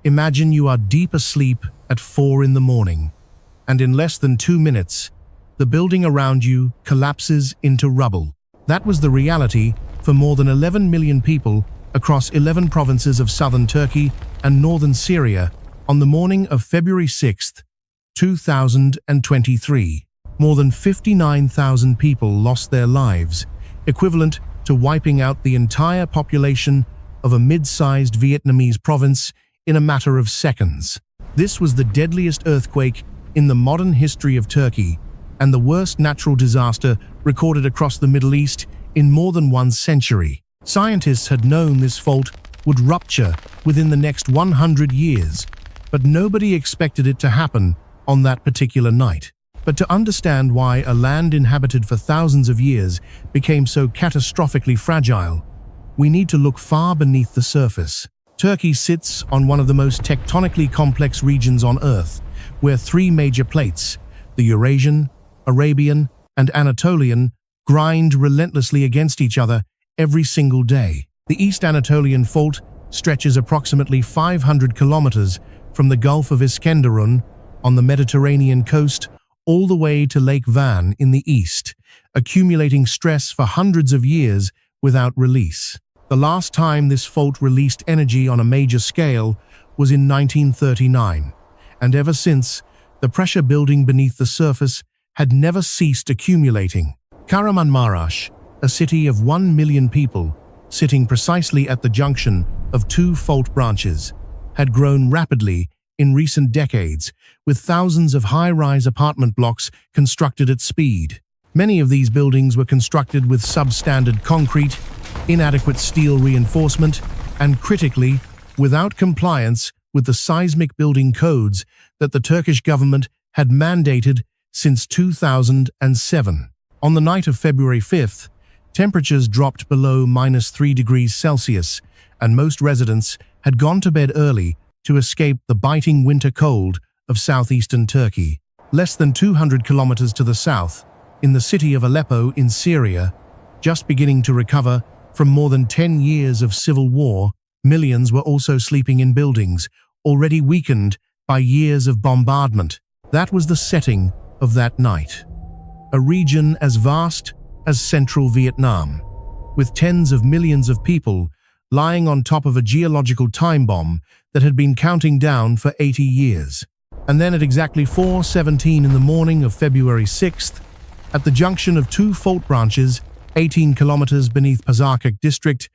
Imagine you are deep asleep at 4 in the morning, and in less than 2 minutes, the building around you collapses into rubble. That was the reality for more than 11 million people across 11 provinces of southern Turkey and northern Syria on the morning of February 6, 2023. More than 59,000 people lost their lives, equivalent to wiping out the entire population of a mid-sized Vietnamese province in a matter of seconds. This was the deadliest earthquake in the modern history of Turkey and the worst natural disaster recorded across the Middle East in more than 1 century. Scientists had known this fault would rupture within the next 100 years, but nobody expected it to happen on that particular night. But to understand why a land inhabited for thousands of years became so catastrophically fragile, we need to look far beneath the surface. Turkey sits on one of the most tectonically complex regions on Earth, where 3 major plates, the Eurasian, Arabian, and Anatolian, grind relentlessly against each other every single day. The East Anatolian Fault stretches approximately 500 kilometers from the Gulf of Iskenderun on the Mediterranean coast all the way to Lake Van in the east, accumulating stress for hundreds of years without release. The last time this fault released energy on a major scale was in 1939, and ever since, the pressure building beneath the surface had never ceased accumulating. Kahramanmaraş, a city of 1 million people, sitting precisely at the junction of 2 fault branches, had grown rapidly in recent decades, with thousands of high-rise apartment blocks constructed at speed. Many of these buildings were constructed with substandard concrete, inadequate steel reinforcement, and critically, without compliance with the seismic building codes that the Turkish government had mandated since 2007. On the night of February 5th, temperatures dropped below -3 degrees Celsius, and most residents had gone to bed early to escape the biting winter cold of southeastern Turkey. Less than 200 kilometers to the south, in the city of Aleppo in Syria, just beginning to recover from more than 10 years of civil war, millions were also sleeping in buildings already weakened by years of bombardment. That was the setting of that night. A region as vast as central Vietnam, with tens of millions of people lying on top of a geological time bomb that had been counting down for 80 years. And then at exactly 4:17 in the morning of February 6th, at the junction of 2 fault branches, 18 kilometers beneath Pazarkent district,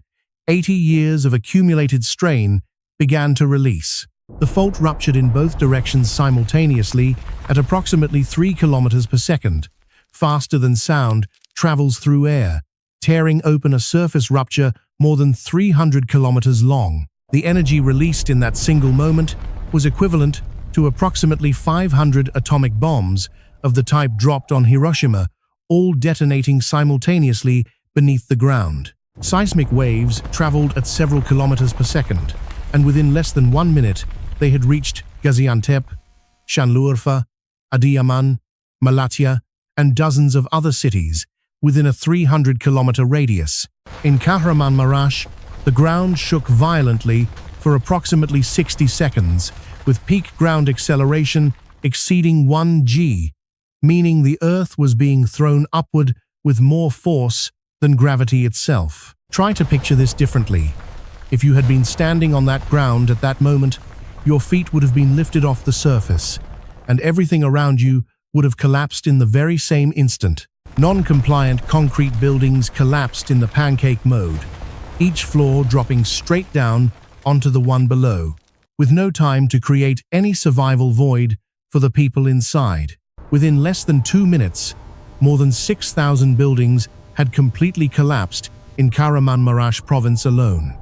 80 years of accumulated strain began to release. The fault ruptured in both directions simultaneously at approximately 3 kilometers per second, faster than sound travels through air, tearing open a surface rupture more than 300 kilometers long. The energy released in that single moment was equivalent to approximately 500 atomic bombs of the type dropped on Hiroshima, all detonating simultaneously beneath the ground. Seismic waves traveled at several kilometers per second, and within less than 1 minute, they had reached Gaziantep, Şanlıurfa, Adıyaman, Malatya, and dozens of other cities within a 300-kilometer radius. In Kahramanmaraş, the ground shook violently for approximately 60 seconds, with peak ground acceleration exceeding 1 g, meaning the Earth was being thrown upward with more force than gravity itself. Try to picture this differently. If you had been standing on that ground at that moment, your feet would have been lifted off the surface, and everything around you would have collapsed in the very same instant. Non-compliant concrete buildings collapsed in the pancake mode, each floor dropping straight down onto the one below, with no time to create any survival void for the people inside. Within less than 2 minutes, more than 6,000 buildings had completely collapsed in Kahramanmaraş province alone,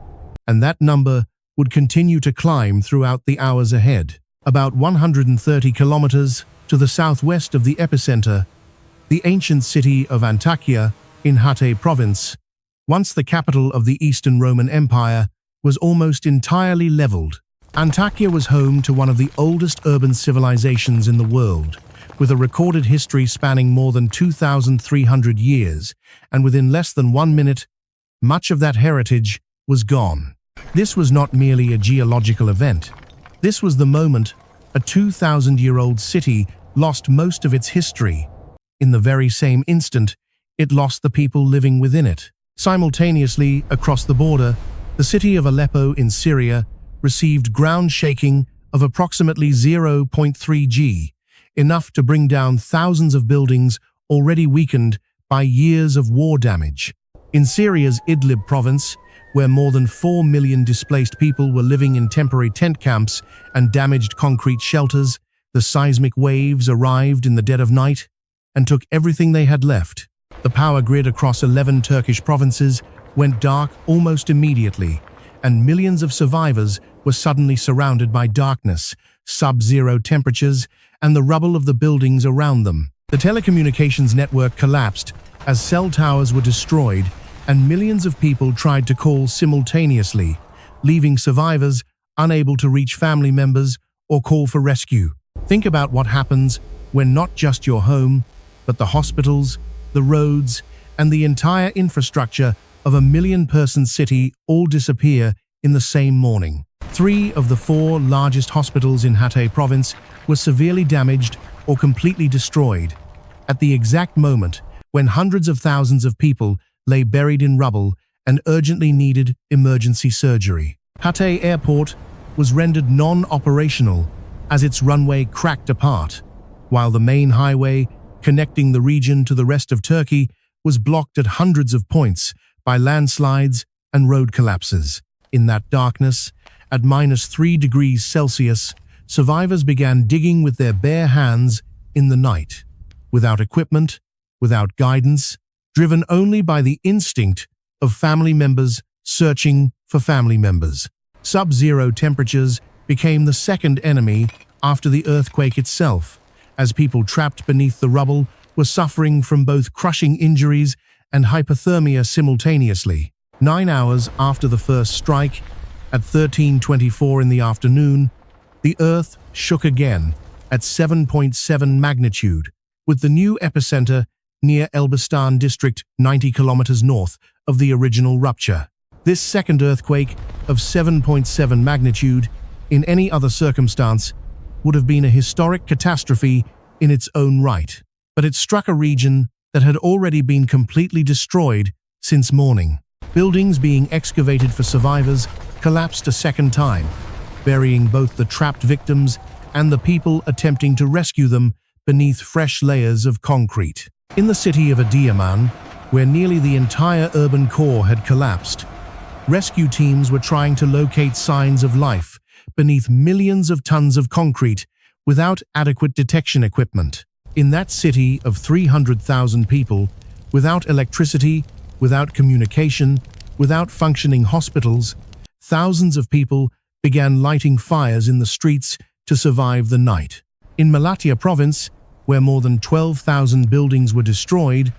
and that number would continue to climb throughout the hours ahead. About 130 kilometers to the southwest of the epicenter, the ancient city of Antakya in Hatay province, once the capital of the Eastern Roman Empire, was almost entirely leveled. Antakya was home to one of the oldest urban civilizations in the world, with a recorded history spanning more than 2,300 years, and within less than 1 minute, much of that heritage was gone. This was not merely a geological event. This was the moment a 2,000-year-old city lost most of its history. In the very same instant, it lost the people living within it. Simultaneously, across the border, the city of Aleppo in Syria received ground shaking of approximately 0.3 G, enough to bring down thousands of buildings already weakened by years of war damage. In Syria's Idlib province, where more than 4 million displaced people were living in temporary tent camps and damaged concrete shelters, the seismic waves arrived in the dead of night and took everything they had left. The power grid across 11 Turkish provinces went dark almost immediately, and millions of survivors were suddenly surrounded by darkness, sub-zero temperatures, and the rubble of the buildings around them. The telecommunications network collapsed as cell towers were destroyed, and millions of people tried to call simultaneously, leaving survivors unable to reach family members or call for rescue. Think about what happens when not just your home, but the hospitals, the roads, and the entire infrastructure of a million-person city all disappear in the same morning. 3 of the 4 largest hospitals in Hatay province were severely damaged or completely destroyed, at the exact moment when hundreds of thousands of people lay buried in rubble and urgently needed emergency surgery. Hatay Airport was rendered non-operational as its runway cracked apart, while the main highway connecting the region to the rest of Turkey was blocked at hundreds of points by landslides and road collapses. In that darkness, at -3 degrees Celsius, survivors began digging with their bare hands in the night, without equipment, without guidance, driven only by the instinct of family members searching for family members. Sub-zero temperatures became the second enemy after the earthquake itself, as people trapped beneath the rubble were suffering from both crushing injuries and hypothermia simultaneously. 9 hours after the first strike, at 13:24 in the afternoon, the earth shook again at 7.7 magnitude, with the new epicenter near Elbistan district 90 kilometers north of the original rupture. This second earthquake of 7.7 magnitude, in any other circumstance, would have been a historic catastrophe in its own right. But it struck a region that had already been completely destroyed since morning. Buildings being excavated for survivors collapsed a second time, burying both the trapped victims and the people attempting to rescue them beneath fresh layers of concrete. In the city of Adıyaman, where nearly the entire urban core had collapsed, rescue teams were trying to locate signs of life beneath millions of tons of concrete without adequate detection equipment. In that city of 300,000 people, without electricity, without communication, without functioning hospitals, thousands of people began lighting fires in the streets to survive the night. In Malatya province, where more than 12,000 buildings were destroyed,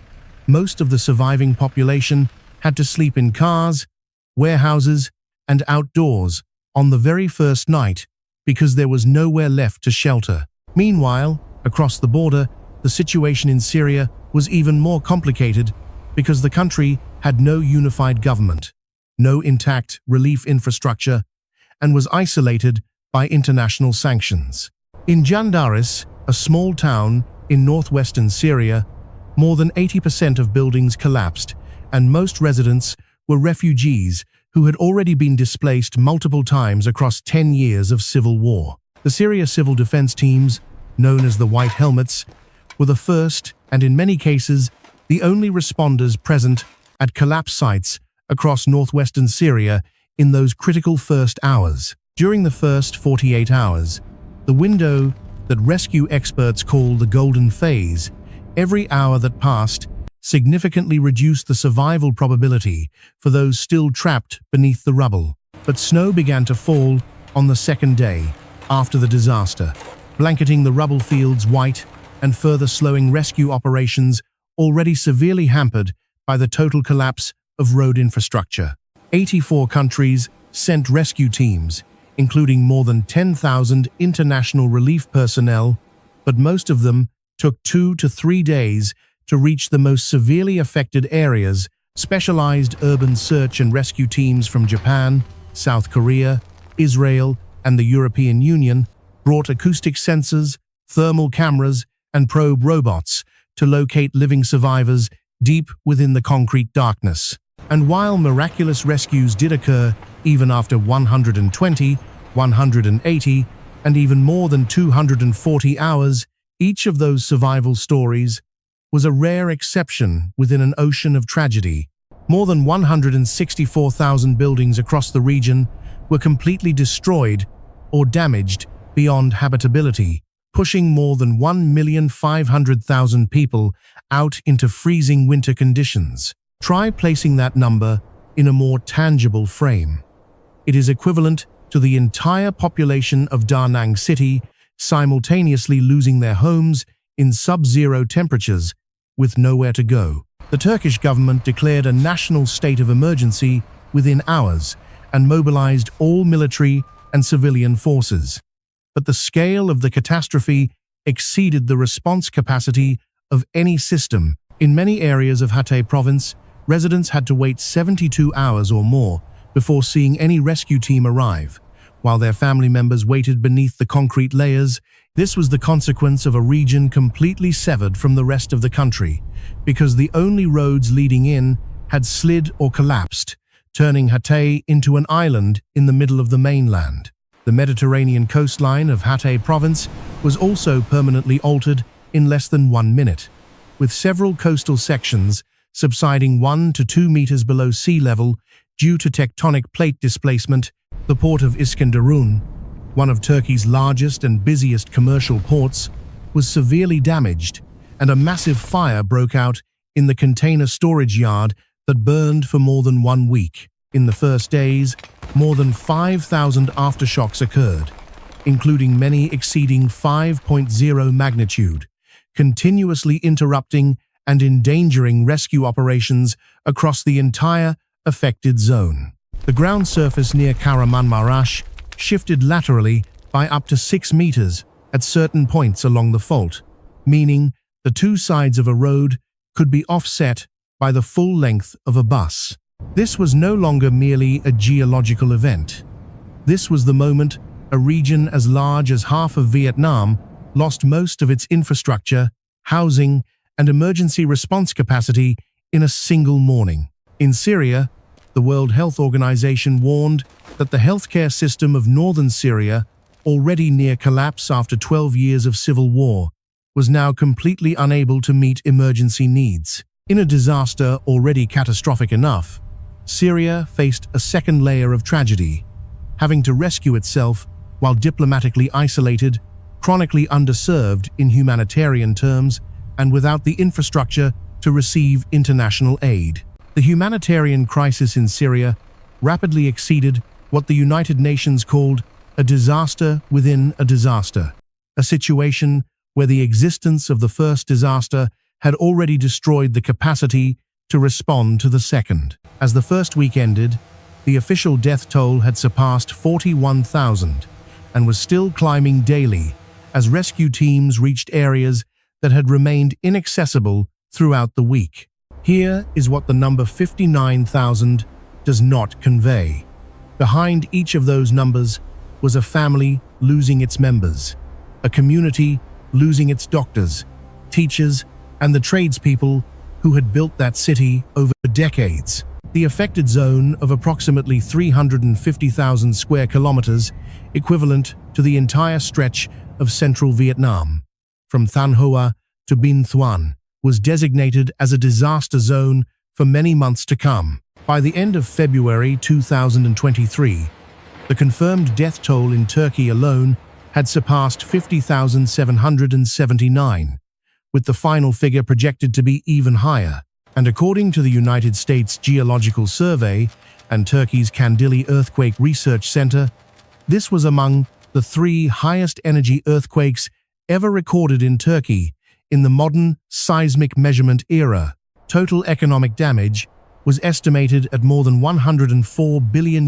most of the surviving population had to sleep in cars, warehouses, and outdoors on the very first night because there was nowhere left to shelter. Meanwhile, across the border, the situation in Syria was even more complicated because the country had no unified government, no intact relief infrastructure, and was isolated by international sanctions. In Jandaris, a small town in northwestern Syria, more than 80% of buildings collapsed, and most residents were refugees who had already been displaced multiple times across 10 years of civil war. The Syria civil defense teams, known as the White Helmets, were the first and in many cases the only responders present at collapse sites across northwestern Syria in those critical first hours. During the first 48 hours, the window that rescue experts call the golden phase, every hour that passed significantly reduced the survival probability for those still trapped beneath the rubble. But snow began to fall on the second day after the disaster, blanketing the rubble fields white and further slowing rescue operations already severely hampered by the total collapse of road infrastructure. 84 countries sent rescue teams, including more than 10,000 international relief personnel, but most of them took 2 to 3 days to reach the most severely affected areas. Specialized urban search and rescue teams from Japan, South Korea, Israel, and the European Union brought acoustic sensors, thermal cameras, and probe robots to locate living survivors deep within the concrete darkness. And while miraculous rescues did occur even after 120, 180, and even more than 240 hours, each of those survival stories was a rare exception within an ocean of tragedy. More than 164,000 buildings across the region were completely destroyed or damaged beyond habitability, pushing more than 1,500,000 people out into freezing winter conditions. Try placing that number in a more tangible frame. It is equivalent to the entire population of Da Nang City simultaneously losing their homes in sub-zero temperatures with nowhere to go. The Turkish government declared a national state of emergency within hours and mobilized all military and civilian forces. But the scale of the catastrophe exceeded the response capacity of any system. In many areas of Hatay province, residents had to wait 72 hours or more before seeing any rescue team arrive, while their family members waited beneath the concrete layers. This was the consequence of a region completely severed from the rest of the country, because the only roads leading in had slid or collapsed, turning Hatay into an island in the middle of the mainland. The Mediterranean coastline of Hatay province was also permanently altered in less than 1 minute, with several coastal sections subsiding 1 to 2 meters below sea level due to tectonic plate displacement. The port of Iskenderun, one of Turkey's largest and busiest commercial ports, was severely damaged, and a massive fire broke out in the container storage yard that burned for more than 1 week. In the first days, more than 5,000 aftershocks occurred, including many exceeding 5.0 magnitude, continuously interrupting and endangering rescue operations across the entire affected zone. The ground surface near Kahramanmaraş shifted laterally by up to 6 meters at certain points along the fault, meaning the two sides of a road could be offset by the full length of a bus. This was no longer merely a geological event. This was the moment a region as large as half of Vietnam lost most of its infrastructure, housing, and emergency response capacity in a single morning. In Syria, the World Health Organization warned that the healthcare system of northern Syria, already near collapse after 12 years of civil war, was now completely unable to meet emergency needs. In a disaster already catastrophic enough, Syria faced a second layer of tragedy, having to rescue itself while diplomatically isolated, chronically underserved in humanitarian terms, and without the infrastructure to receive international aid. The humanitarian crisis in Syria rapidly exceeded what the United Nations called a disaster within a disaster, a situation where the existence of the first disaster had already destroyed the capacity to respond to the second. As the first week ended, the official death toll had surpassed 41,000 and was still climbing daily as rescue teams reached areas that had remained inaccessible throughout the week. Here is what the number 59,000 does not convey. Behind each of those numbers was a family losing its members, a community losing its doctors, teachers, and the tradespeople who had built that city over decades. The affected zone of approximately 350,000 square kilometers, equivalent to the entire stretch of central Vietnam, from Thanh Hoa to Binh Thuan, was designated as a disaster zone for many months to come. By the end of February 2023, the confirmed death toll in Turkey alone had surpassed 50,779, with the final figure projected to be even higher. And according to the United States Geological Survey and Turkey's Kandilli Earthquake Research Center, this was among the 3 highest energy earthquakes ever recorded in Turkey in the modern seismic measurement era. Total economic damage was estimated at more than $104 billion,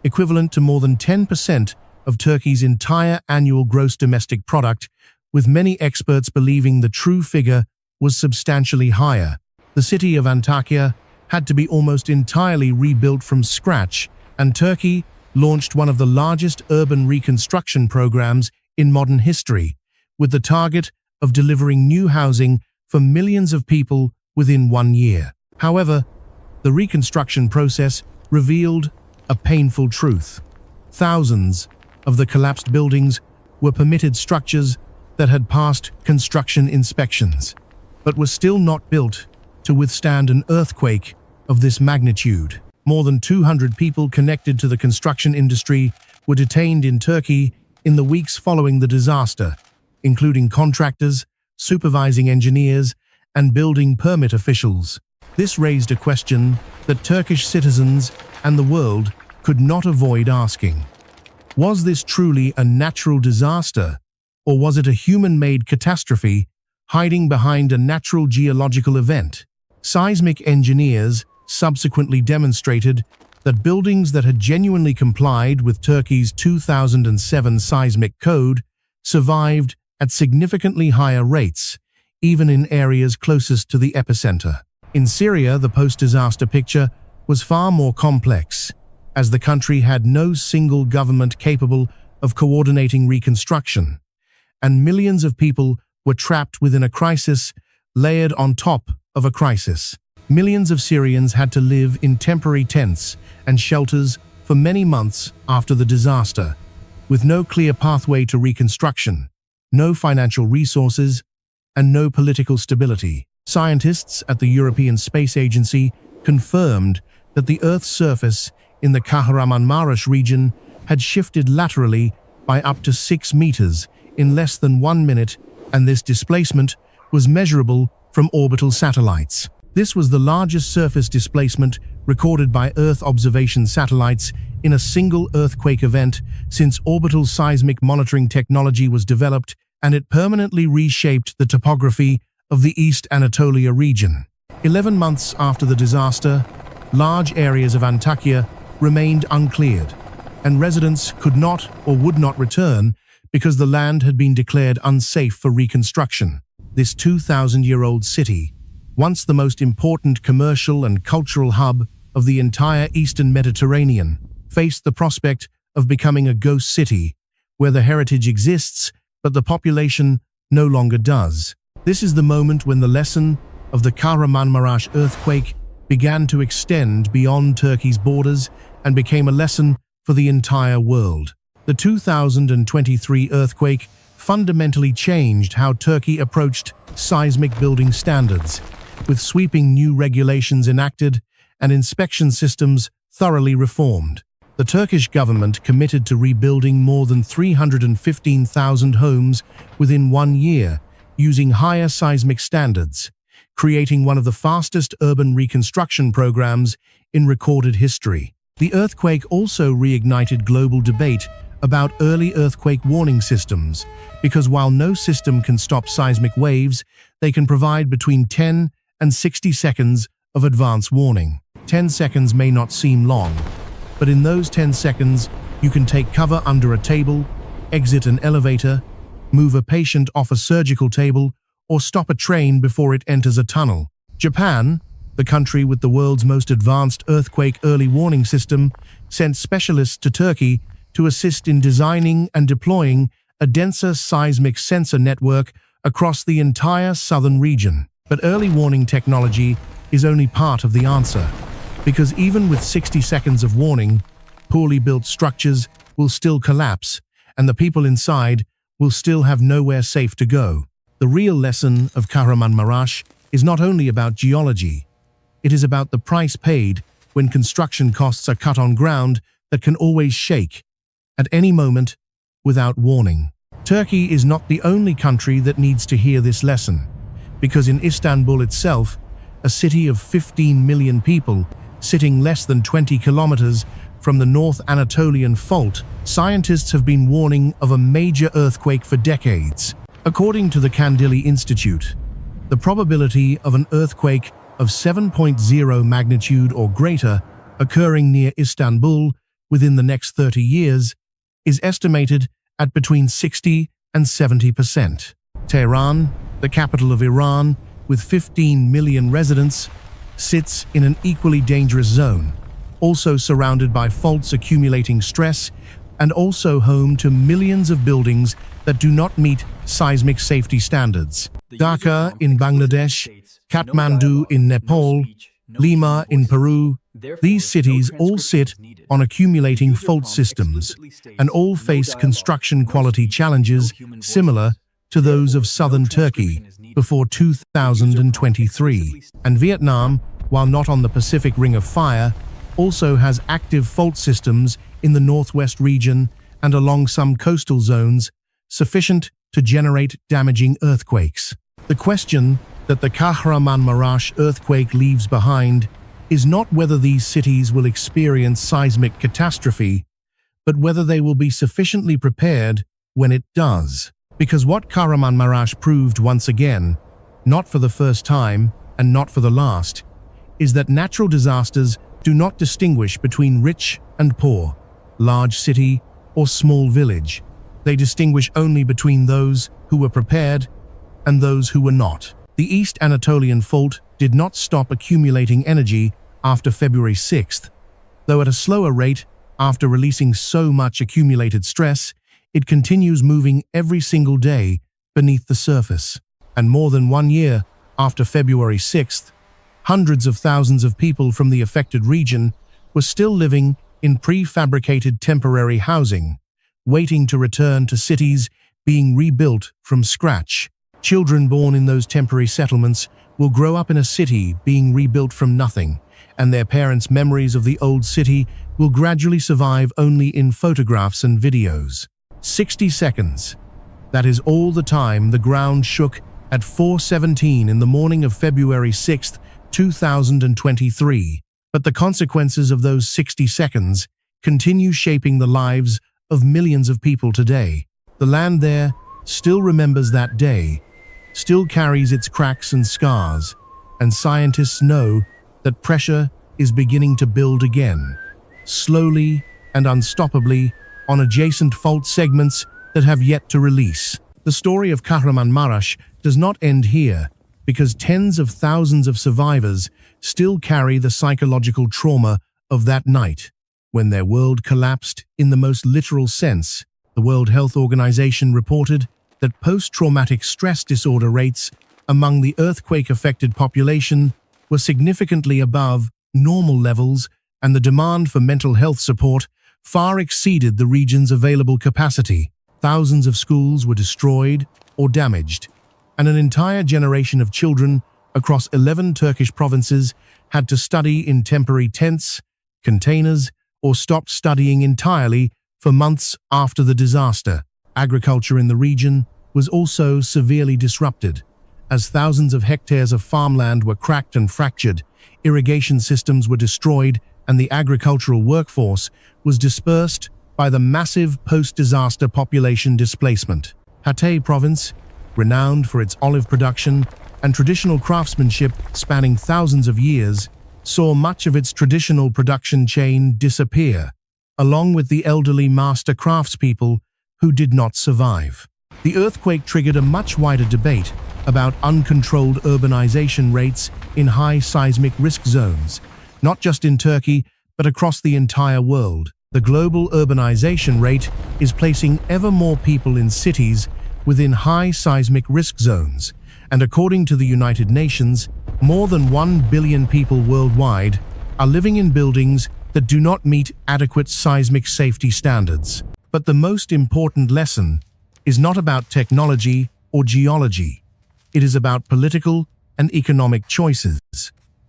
equivalent to more than 10% of Turkey's entire annual gross domestic product, with many experts believing the true figure was substantially higher. The city of Antakya had to be almost entirely rebuilt from scratch, and Turkey launched one of the largest urban reconstruction programs in modern history, with the target of delivering new housing for millions of people within 1 year. However, the reconstruction process revealed a painful truth. Thousands of the collapsed buildings were permitted structures that had passed construction inspections, but were still not built to withstand an earthquake of this magnitude. More than 200 people connected to the construction industry were detained in Turkey in the weeks following the disaster, including contractors, supervising engineers, and building permit officials. This raised a question that Turkish citizens and the world could not avoid asking. Was this truly a natural disaster, or was it a human-made catastrophe hiding behind a natural geological event? Seismic engineers subsequently demonstrated that buildings that had genuinely complied with Turkey's 2007 seismic code survived at significantly higher rates, even in areas closest to the epicenter. In Syria, the post-disaster picture was far more complex, as the country had no single government capable of coordinating reconstruction, and millions of people were trapped within a crisis layered on top of a crisis. Millions of Syrians had to live in temporary tents and shelters for many months after the disaster, with no clear pathway to reconstruction, no financial resources, and no political stability. Scientists at the European Space Agency confirmed that the Earth's surface in the Kahramanmaraş region had shifted laterally by up to 6 meters in less than 1 minute, and this displacement was measurable from orbital satellites. This was the largest surface displacement recorded by Earth observation satellites in a single earthquake event since orbital seismic monitoring technology was developed, and it permanently reshaped the topography of the East Anatolia region. 11 months after the disaster, large areas of Antakya remained uncleared, and residents could not or would not return because the land had been declared unsafe for reconstruction. This 2,000-year-old city, once the most important commercial and cultural hub of the entire Eastern Mediterranean, faced the prospect of becoming a ghost city, where the heritage exists, but the population no longer does. This is the moment when the lesson of the Kahramanmaraş earthquake began to extend beyond Turkey's borders and became a lesson for the entire world. The 2023 earthquake fundamentally changed how Turkey approached seismic building standards, with sweeping new regulations enacted and inspection systems thoroughly reformed. The Turkish government committed to rebuilding more than 315,000 homes within 1 year, using higher seismic standards, creating one of the fastest urban reconstruction programs in recorded history. The earthquake also reignited global debate about early earthquake warning systems, because while no system can stop seismic waves, they can provide between 10 and 60 seconds of advance warning. 10 seconds may not seem long, but in those 10 seconds, you can take cover under a table, exit an elevator, move a patient off a surgical table, or stop a train before it enters a tunnel. Japan, the country with the world's most advanced earthquake early warning system, sent specialists to Turkey to assist in designing and deploying a denser seismic sensor network across the entire southern region. But early warning technology is only part of the answer, because even with 60 seconds of warning, poorly built structures will still collapse, and the people inside will still have nowhere safe to go. The real lesson of Kahramanmaraş is not only about geology, it is about the price paid when construction costs are cut on ground that can always shake, at any moment, without warning. Turkey is not the only country that needs to hear this lesson, because in Istanbul itself, a city of 15 million people, sitting less than 20 kilometers from the North Anatolian Fault, scientists have been warning of a major earthquake for decades. According to the Kandili Institute, the probability of an earthquake of 7.0 magnitude or greater occurring near Istanbul within the next 30 years is estimated at between 60 and 70%. Tehran, the capital of Iran, with 15 million residents, sits in an equally dangerous zone, also surrounded by faults accumulating stress, and also home to millions of buildings that do not meet seismic safety standards. Dhaka in Bangladesh, Kathmandu in Nepal, Lima in Peru, these cities all sit on accumulating fault systems and all face construction quality challenges similar to those of southern Turkey before 2023. And Vietnam, while not on the Pacific Ring of Fire, also has active fault systems in the northwest region and along some coastal zones sufficient to generate damaging earthquakes. The question that the Kahramanmaraş earthquake leaves behind is not whether these cities will experience seismic catastrophe, but whether they will be sufficiently prepared when it does. Because what Kahramanmaraş proved once again, not for the first time and not for the last, is that natural disasters do not distinguish between rich and poor, large city or small village. They distinguish only between those who were prepared and those who were not. The East Anatolian Fault did not stop accumulating energy after February 6th, though at a slower rate after releasing so much accumulated stress, it continues moving every single day beneath the surface. And more than 1 year after February 6th, hundreds of thousands of people from the affected region were still living in prefabricated temporary housing, waiting to return to cities being rebuilt from scratch. Children born in those temporary settlements will grow up in a city being rebuilt from nothing, and their parents' memories of the old city will gradually survive only in photographs and videos. 60 seconds. That is all the time the ground shook at 4:17 in the morning of February 6th, 2023. But the consequences of those 60 seconds continue shaping the lives of millions of people today. The land there still remembers that day, still carries its cracks and scars, and scientists know that pressure is beginning to build again, slowly and unstoppably, on adjacent fault segments that have yet to release. The story of Kahramanmaraş does not end here, because tens of thousands of survivors still carry the psychological trauma of that night, when their world collapsed in the most literal sense. The World Health Organization reported that post-traumatic stress disorder rates among the earthquake-affected population were significantly above normal levels, and the demand for mental health support far exceeded the region's available capacity. Thousands of schools were destroyed or damaged, and an entire generation of children across 11 Turkish provinces had to study in temporary tents, containers, or stopped studying entirely for months after the disaster. Agriculture in the region was also severely disrupted, as thousands of hectares of farmland were cracked and fractured, irrigation systems were destroyed, and the agricultural workforce was dispersed by the massive post-disaster population displacement. Hatay province, renowned for its olive production and traditional craftsmanship spanning thousands of years, saw much of its traditional production chain disappear, along with the elderly master craftspeople who did not survive. The earthquake triggered a much wider debate about uncontrolled urbanization rates in high seismic risk zones, not just in Turkey, but across the entire world. The global urbanization rate is placing ever more people in cities within high seismic risk zones, and according to the United Nations, more than 1 billion people worldwide are living in buildings that do not meet adequate seismic safety standards. But the most important lesson is not about technology or geology. It is about political and economic choices,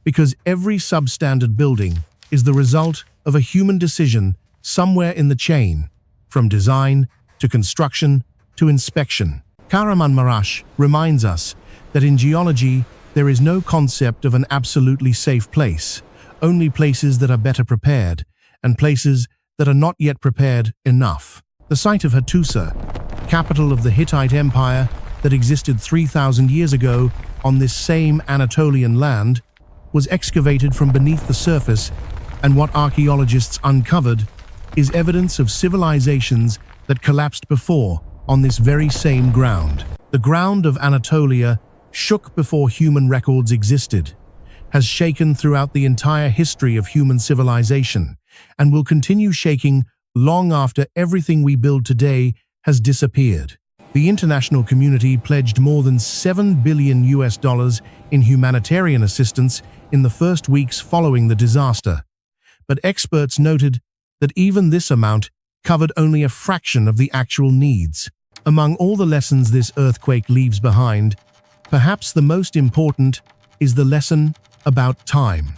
because every substandard building is the result of a human decision somewhere in the chain, from design to construction to inspection. Kahramanmaraş reminds us that in geology there is no concept of an absolutely safe place, only places that are better prepared, and places that are not yet prepared enough. The site of Hattusa, capital of the Hittite Empire that existed 3,000 years ago on this same Anatolian land, was excavated from beneath the surface, and what archaeologists uncovered is evidence of civilizations that collapsed before on this very same ground. The ground of Anatolia shook before human records existed, has shaken throughout the entire history of human civilization and will continue shaking long after everything we build today has disappeared. The international community pledged more than $7 billion in humanitarian assistance in the first weeks following the disaster. But experts noted that even this amount covered only a fraction of the actual needs. Among all the lessons this earthquake leaves behind, perhaps the most important is the lesson about time.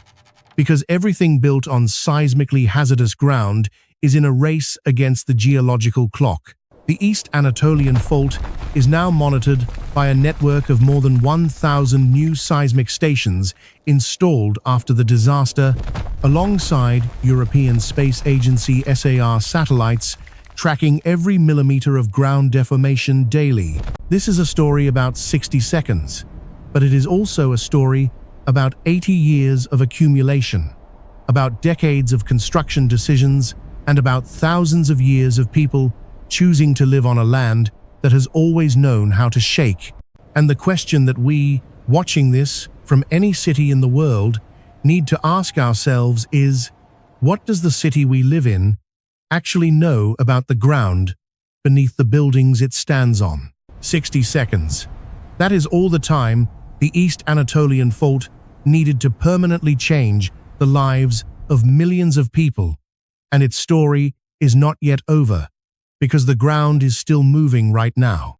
Because everything built on seismically hazardous ground is in a race against the geological clock. The East Anatolian Fault is now monitored by a network of more than 1,000 new seismic stations installed after the disaster, alongside European Space Agency SAR satellites tracking every millimeter of ground deformation daily. This is a story about 60 seconds, but it is also a story about 80 years of accumulation, about decades of construction decisions, and about thousands of years of people choosing to live on a land that has always known how to shake. And the question that we, watching this from any city in the world, need to ask ourselves is, what does the city we live in actually know about the ground beneath the buildings it stands on? 60 seconds. That is all the time the East Anatolian Fault needed to permanently change the lives of millions of people. And its story is not yet over, because the ground is still moving right now.